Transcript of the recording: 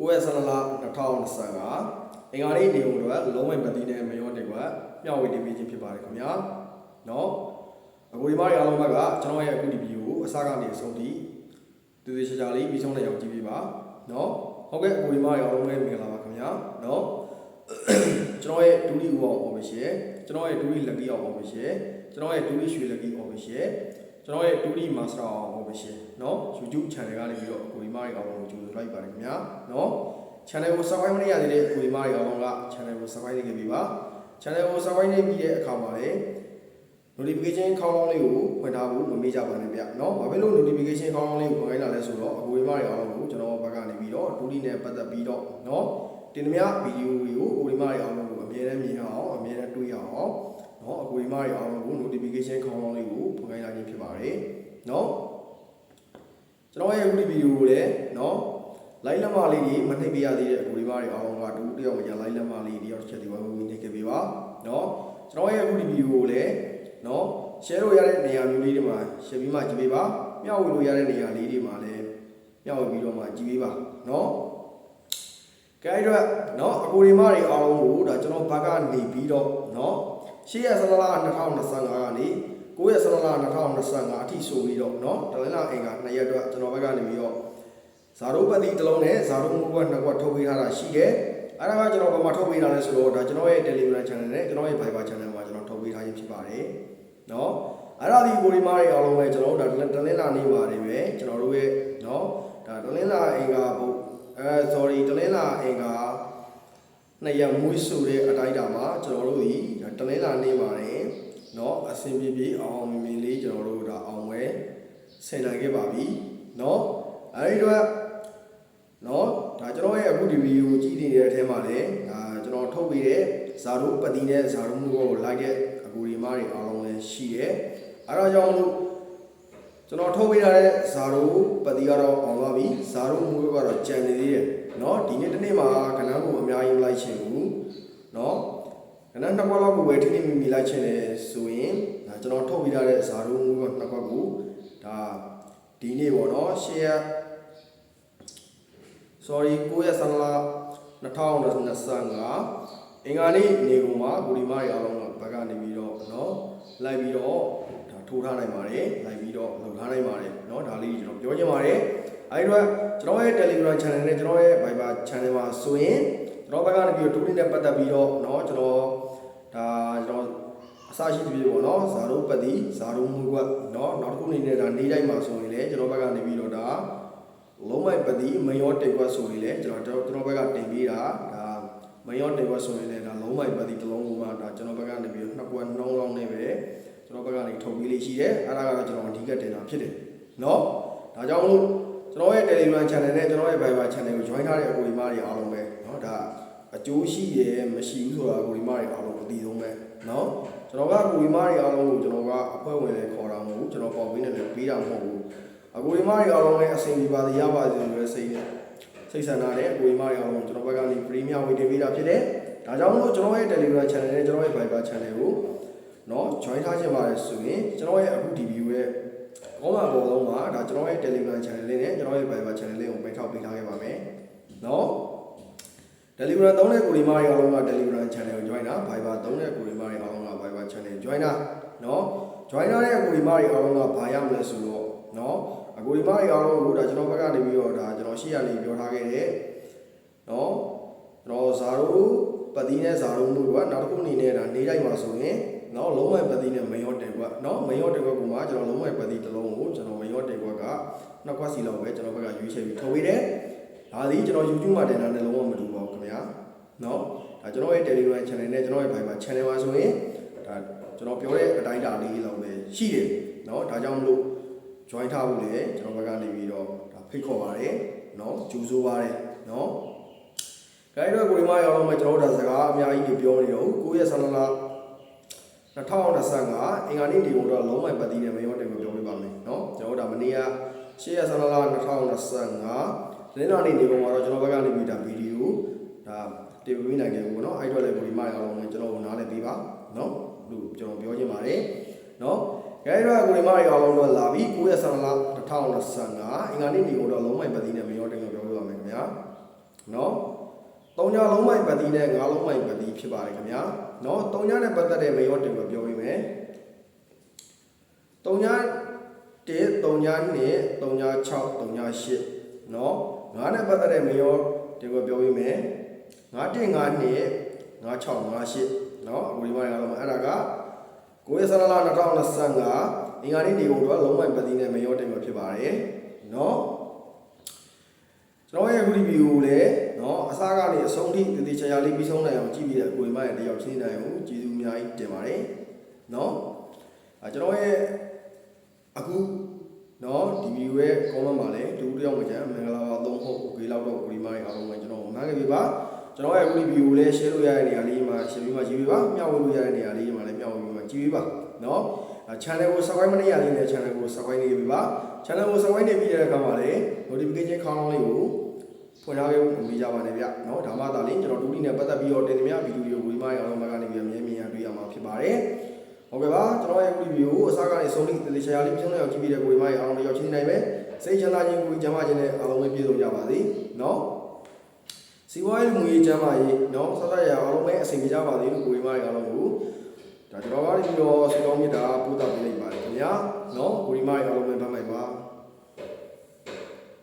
9 Salala, Natal Saga, Engari Neo, Loma Badine, Mayote, Yawi division Pibaricamia, no? A Gurimari Alamaga, Chanoya Good View, Saga Soti, to the Shali, Bisona Yautiba, no? Okay, Gurimari Alamacamia, no? Chanoy Tuli Wall over here, Chanoy Tuli Lagi over here, Chanoy Tuli Shulagi over here. Chanoy Tuli Master over here, no? Should Chanagani Gurimari along to the right Baricamia, no? Channel was Savani Adelaide, Gurimari alonga, Channel was Savani Viva, Channel was Savani Via Kamare, notification call only when I would Mija Banabia, no? Babylon notification call only when I lesulo, Gurimari along, General Bagani Vido, Tuli Nepata Bido, no? Tinmia, Bidu, Gurimari along, a mere Mihao, a mere 2 year, no? Gurimari along, notification call only when I Pibare, no? Chanoy would be you, no? Laila Mali, Matibia, the Gurimari along, do the Laila Mali, or Chediwa, we take a viva, no? Chanoy would be you, no? Shero Yare, Nia Ludima, Shevima Jiva, Yao Yare, Nia Lady Male, Yao Vidoma Jiva, no? Gaida, no? Gurimari along, that Jono Baga, Nibido, no? She has a lot of town of Sangani. 9 ရက် 2025 အထိဆိုပြီးတော့เนาะတလင်းလာအင်္ဂါ2ရက်တော့ကျွန်တော်ဘက်ကနေပြီးတော့ဇာရုပတိတစ်လုံးနဲ့ဇာရုမှုဘက်နှစ်ခွက်ထုတ်ပေးထားတာရှိတယ်အဲ့ဒါကကျွန်တော်ဘာမှထုတ်ပေးထားလဲဆိုတော့ဒါကျွန်တော်ရဲ့ Telegram channel နဲ့ကျွန်တော်ရဲ့ Viber channel မှာကျွန်တော်ထုတ်ပေးထားခြင်းဖြစ်ပါတယ်เนาะအဲ့ဒါဒီကိုဒီမားတွေအားလုံးပဲကျွန်တော်တို့ဒါတလင်းလာနေပါတယ်ပဲကျွန်တော်တို့ရဲ့เนาะဒါတလင်းလာအင်္ဂါဘုsorry တလင်းလာအင်္ဂါ2ရက်မွေးဆိုတဲ့အတိုင်းတာမှာကျွန်တော်တို့ဒီတလင်းလာနေပါတယ်နော်အစင်ပြေအောင်မင်းလေးကျွန်တော်တို့ဒါအောင်ဝဲဆင်နိုင်ခဲ့ပါပြီနော်အဲဒီတော့နော်ဒါကျွန်တော်ရဲ့အခုဒီဗီဒီယိုကြည့်နေတဲ့အထဲမှာလည်းဒါကျွန်တော်ထုတ်ပေးတဲ့ဇာတို့ပတိနဲ့ဇာတို့မှုကိုလိုက်တဲ့အကူဒီမားတွေအားလုံးလည်းရှိတယ်အဲဒါကြောင့်လို့ကျွန်တော်ထုတ်ပေးထားတဲ့ဇာတို့ပတိကတော့အောင်သွားပြီဇာတို့မှုကတော့ကြံနေသေးတယ်နော်ဒီနေ့တစ်နေ့မှာခဏကိုအများကြီးလိုက်ချင်ဘူးနော်ခဏနှစ်ခွက်လောက်ကိုပဲထိထိမိလိုက်ချင်တယ်ဆိုရင်ဒါကျွန်တော်ထုတ်ပေးထားတဲ့ဇာတို့မှုကနှစ်ခွက်ကိုဒါဒီနေ့ပေါ့နော်ရှေ့ရ sorry 9 ရက် 2025 အင်္ဂါနေ့နေကုန်မှာဂူဒီမားတွေအားလုံးကဘက်ကနေပြီးတော့နော်လိုက်ပြီးတော့ဒါထိုးထားနိုင်ပါတယ်လိုက်ပြီးတော့လုပ်ထားနိုင်ပါတယ်နော်ဒါလေးကျွန်တော်ပြောချင်ပါတယ်အဲဒီတော့ကျွန်တော်ရဲ့ Telegram channel နဲ့ကျွန်တော်ရဲ့ Viber channel မှာဆိုရင်ကျွန်တော်ဘက်ကနေပြီးတော့တူလီနဲ့ပတ်သက်ပြီးတော့နော်ကျွန်တော်ဒါကျွန်တော်အစရှိတပြေပေါ့နော်ဇာတို့ပတိဇာတို့မှုကွက်နော်နောက်တစ်ခုအနေနဲ့ဒါနေ့တိုင်းမှာဆိုရင်လည်းကျွန်တော်ဘက်ကနေပြီးတော့ဒါလုံးမိုက်ပတိမယောတိတ်ကွက်ဆိုရင်လည်းကျွန်တော်ဘက်ကတင်ပေးတာဒါမယောတိတ်ကွက်ဆိုရင်လည်းဒါလုံးမိုက်ပတိတစ်လုံးကဒါကျွန်တော်ဘက်ကနေပြီးတော့နှစ်ကွက်နှောင်းလောင်းနေပဲကျွန်တော်ဘက်ကနေထုတ်ပေးလေးရှိတယ်အဲ့ဒါကတော့ကျွန်တော်အဓိကတင်တာဖြစ်တယ်နော်ဒါကြောင့်မို့ကျွန်တော်ရဲ့ Telegram channel နဲ့ကျွန်တော်ရဲ့ Viber channel ကို join ထားတဲ့အကူဒီမားတွေအားလုံးပဲเนาะဒါအကျိုးရှိရမရှိဘူးဆိုတာအကူဒီမားတွေအားလုံးအသိဆုံးပဲเนาะကျွန်တော်ကအကူဒီမားတွေအားလုံးကိုကျွန်တော်ကအဖွဲဝင်လေခေါ်တာမဟုတ်ဘူးကျွန်တော်ပေါက်ပေးနေတယ်ပေးတာမဟုတ်ဘူးအကူဒီမားတွေအားလုံးလည်းအဆင်ပြေပါစေရပါစေဆိုတဲ့စိတ်ဆန္ဒနဲ့အကူဒီမားတွေအားလုံးကျွန်တော်ဘက်ကနေ premium ဝေတင်ပေးတာဖြစ်တယ်ဒါကြောင့်မို့ကျွန်တော်ရဲ့ Telegram channel နဲ့ကျွန်တော်ရဲ့ Viber channel ကိုเนาะ join ထားခြင်းပါတယ်ဆိုရင်ကျွန်တော်ရဲ့အခုဒီ view ရဲ့ကောင်းပါဘောလုံးမှာဒါကျွန်တော်ရဲ့ Telegram channel လေးနဲ့ကျွန်တော်ရဲ့ Viber channel လေးကိုပိတ်ထောက်ပေးထားခဲ့ပါမယ်เนาะ Telegram သုံးတဲ့ကိုဒီမားတွေအားလုံးက Telegram channel ကို join တာ Viber သုံးတဲ့ကိုဒီမားတွေအားလုံးက Viber channel join တာเนาะ join ထားတဲ့ကိုဒီမားတွေအားလုံးကဘာရမလဲဆိုတော့เนาะအကိုဒီမားတွေအားလုံးကိုဒါကျွန်တော်ဘက်ကနေပြီးတော့ဒါကျွန်တော်ရှေ့ရလေးပြောထားခဲ့တဲ့เนาะကျွန်တော်ဇာတို့ပတိနဲ့ဇာတို့မှုကနောက်တစ်ခုအနေနဲ့ဒါနေတိုင်းမှာဆိုရင်နော်လုံးဝပတိနဲ့မယောတယ်ကွာနော်မယောတယ်ကွာကမှကျွန်တော်လုံးဝပတိတစ်လုံးကိုကျွန်တော်မယောတယ်ကွာကနှစ်ခွက်စီလောက်ပဲကျွန်တော်ဘက်ကရွေးချယ်ပြီးထုတ်ပေးတယ်ဒါသည်ကျွန်တော် YouTube မှာတင်တာနဲ့လုံးဝမတူပါဘူးခင်ဗျာနော်ဒါကျွန်တော်ရဲ့ Telegram channel နဲ့ကျွန်တော်ရဲ့ Viber channel မှာဆိုရင်ဒါကျွန်တော်ပြောတဲ့အတိုင်းတာလေးလောက်ပဲရှိတယ်နော်ဒါကြောင့်မလို့ join ထားဖို့လေကျွန်တော်ဘက်ကနေပြီးတော့ဒါဖိတ်ခေါ်ပါတယ်နော်ကြိုးစိုးပါတယ်နော်ဒါကြောင့်ကိုဒီမှာရောက်တော့မှကျွန်တော်တို့ဒါစကားအများကြီးပြောနေတော့9 ရက် 2025 အင်္ဂါနေ့ဒီကိုတော့လုံးဝပတိနဲ့မရောတယ်ကိုပြောပြပါမယ်เนาะကျွန်တော်တို့ဒါမနေ့က10 ရက် 2025 လင်းတော်နေ့ဒီကောင်ကတော့ကျွန်တော်ဘက်ကနေပြီးဒါဗီဒီယိုဒါတင်ပေးနိုင်ခဲ့ဘူးပေါ့နော်အဲ့တော့လည်းကိုဒီမှာအောင်ကျွန်တော်နားလည်ပေးပါเนาะလို့ကျွန်တော်ပြောချင်ပါတယ်เนาะအဲ့တော့ကိုဒီမှာအောင်တော့လာပြီ9 ရက် 2025 အင်္ဂါနေ့ဒီကိုတော့လုံးဝပတိနဲ့မရောတယ်ကိုပြောပြပါမယ်ခင်ဗျာ နော်3ညလုံးမိုင်ပတ်တီနဲ့9လုံးမိုင်ပတ်တီဖြစ်ပါတယ်ခင်ဗျာနော်3ညနဲ့ပတ်သက်တဲ့မေရောတင်ကိုပြောပေးမယ်3ည1 3ည2 3ည6 3ည8နော်9နဲ့ပတ်သက်တဲ့မေရောတင်ကိုပြောပေးမယ်9 1 9 2 9 6 9 8နော်အခုဒီမှာရအောင်အဲ့ဒါက9ရက်17လ2025အင်္ဂါနေ့ဒီကုန်တော့လုံးမိုင်ပတ်တီနဲ့မေရောတင်ကိုဖြစ်ပါတယ်နော်ကျွန်တော်ရဲ့အခုဒီဗီဒီယိုကိုလည်းနော်အစားကနေအဆုံးထိတည်တည်ချာချာလေးပြီးဆုံးနိုင်အောင်ကြည့်ပြီးတဲ့အကိုယ်မရဲ့တယောက်ချင်းနိုင်အောင်ကျေးဇူးအများကြီးတင်ပါတယ်နော်ကျွန်တော်ရဲ့အခုနော်ဒီဗီဒီယိုရဲ့ comment မှာလည်းတူတယောက်မှကျန်မင်္ဂလာပါသုံးဟုတ်โอเคလောက်တော့ကိုဒီမိုင်းအားလုံးပဲကျွန်တော်မှန်းခဲ့ပြီပါကျွန်တော်ရဲ့အခုဒီဗီဒီယိုကိုလည်း share လို့ရတဲ့နေရာလေးမှာ share ပြီးမှကြည့်ပေးပါမျှဝေလို့ရတဲ့နေရာလေးမှာလည်းမျှဝေပြီးမှကြည့်ပေးပါနော် channel ကို subscribe မလုပ်ရသေးတဲ့ channel ကို subscribe နေပြီပါ channel ကို subscribe နေပြီးတဲ့အခါမှာလည်း notification ခေါင်းလောင်းလေးကိုဖွင့်ထားခဲ့ဖို့ပြီးကြပါနဲ့ဗျเนาะဒါမှသာလင်းကျွန်တော်ဒူတီနဲ့ပတ်သက်ပြီးတော့တင်ပြဗီဒီယိုကိုဒီမှာရအောင်ဘက်ကနေပြီးအမြဲမြင်ရတွေ့ရမှာဖြစ်ပါတယ်ဟုတ်ကဲ့ပါကျွန်တော်ရဲ့ဗီဒီယိုကိုအစားကနေဆုံးလိတေချာလေးပြောင်းလဲအောင်ကြည့်ပြီးတဲ့ကိုဒီမှာရအောင်ရောက်ချင်းနိုင်မယ်စိတ်ချမ်းသာခြင်းကိုကျမ်းမာခြင်းနဲ့အားလုံးပဲပြည့်စုံကြပါစေเนาะစီဝါရေးမူရေးကျမ်းမာရေးเนาะဆက်ဆက်ရအောင်အားလုံးပဲအဆင်ပြေကြပါစေလို့ကိုဒီမှာရအောင်ကိုဒါကျွန်တော်ကပြီးတော့ဆုတောင်းမြတ်တာပို့တာပေးလိုက်ပါတယ်ခင်ဗျာเนาะကိုဒီမှာရအောင်ပဲဗတ်မိုက်ပါ